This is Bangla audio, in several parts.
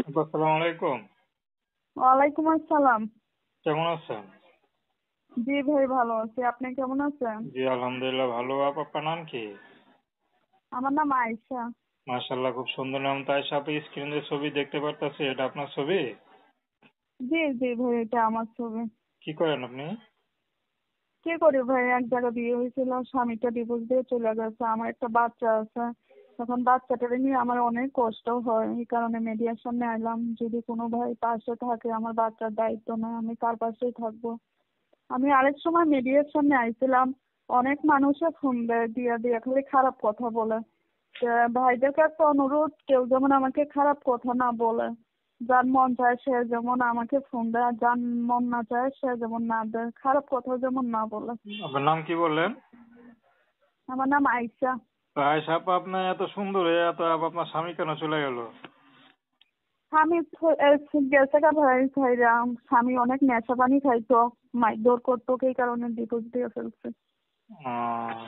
আসসালামু আলাইকুম। ওয়ালাইকুম আসসালাম। কেমন আছেন? জি ভাই, ভালো আছি। আপনি কেমন আছেন? জি আলহামদুলিল্লাহ ভালো। আপনার নাম কি? আমার নাম আয়েশা। মাশাআল্লাহ, খুব সুন্দর নাম। তাই সাথে স্ক্রিনে ছবি দেখতে পারতাছি, এটা আপনার ছবি? জি জি ভাই, এটা আমার ছবি। কি করেন আপনি? কি করি ভাই, এক জায়গায় বিয়ে হয়েছিল, স্বামীটা ডিভোর্স দিয়ে চলে গেছে, আমার একটা বাচ্চা আছে। তখন বাচ্চাটাকে নিয়ে আমার অনেক কষ্ট হয়, এই কারণে মিডিয়ার সামনে আইলাম। যদি কোনো ভাই পাশে থাকে, আমার বাচ্চার দায়িত্ব নেয়, আমি কার পাশেই থাকবো। আমি আরেক সময় মিডিয়ার সামনে আইছিলাম, অনেক মানুষে ফোন দেয় দিয়া দিয়া খালি খারাপ কথা বলে। ভাইদেরকে একটা অনুরোধ, কেউ যেমন আমাকে খারাপ কথা না বলে। যার মন চায় সে যেমন আমাকে ফোন দেয়, আর যার মন না চায় সে যেমন না দেয়, খারাপ কথা যেমন না বলে। আপনার নাম কি বললেন? আমার নাম আইসা। আয়েশা আপা, আপনি এত সুন্দর হয়ে এত আপনার স্বামী কেন চলে গেল? আমি গেছে গা ভাই ভাইরা, স্বামী অনেক নেশা পানি খাইতো, মারধর করতো, এই কারণে ডিভোর্স দিয়ে ফেলছে। আহ,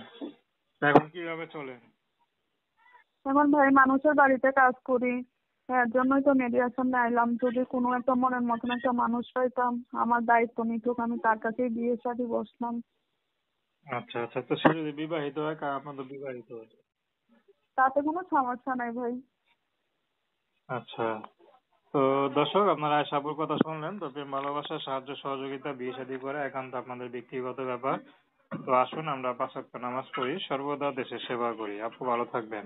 এখন কিভাবে চলেন? এখন ভাই মানুষের বাড়িতে কাজ করি, এর জন্যই তো মিডিয়ার সামনে আইলাম। যদি কোনো একটা মনের মতন একটা মানুষ পাইতাম, আমার দায়িত্ব নিতুক, আমি তার কাছেই বিয়ে শাদী বসলাম। আচ্ছা আচ্ছা, তো সে যদি বিবাহিত হয়, আপনার তো বিবাহিত হয়। তাতে কোনো সমস্যা নাই ভাই। আচ্ছা, তো দর্শক, আপনারা আয়েশা আপুর কথা শুনলেন। তো প্রেম ভালোবাসা, সাহায্য সহযোগিতা, বিয়ে শাদী করা একান্ত আপনাদের ব্যক্তিগত ব্যাপার। তো আসুন আমরা 5 ওয়াক্ত নামাজ পড়ি, সর্বদা দেশের সেবা করি। আপু ভালো থাকবেন।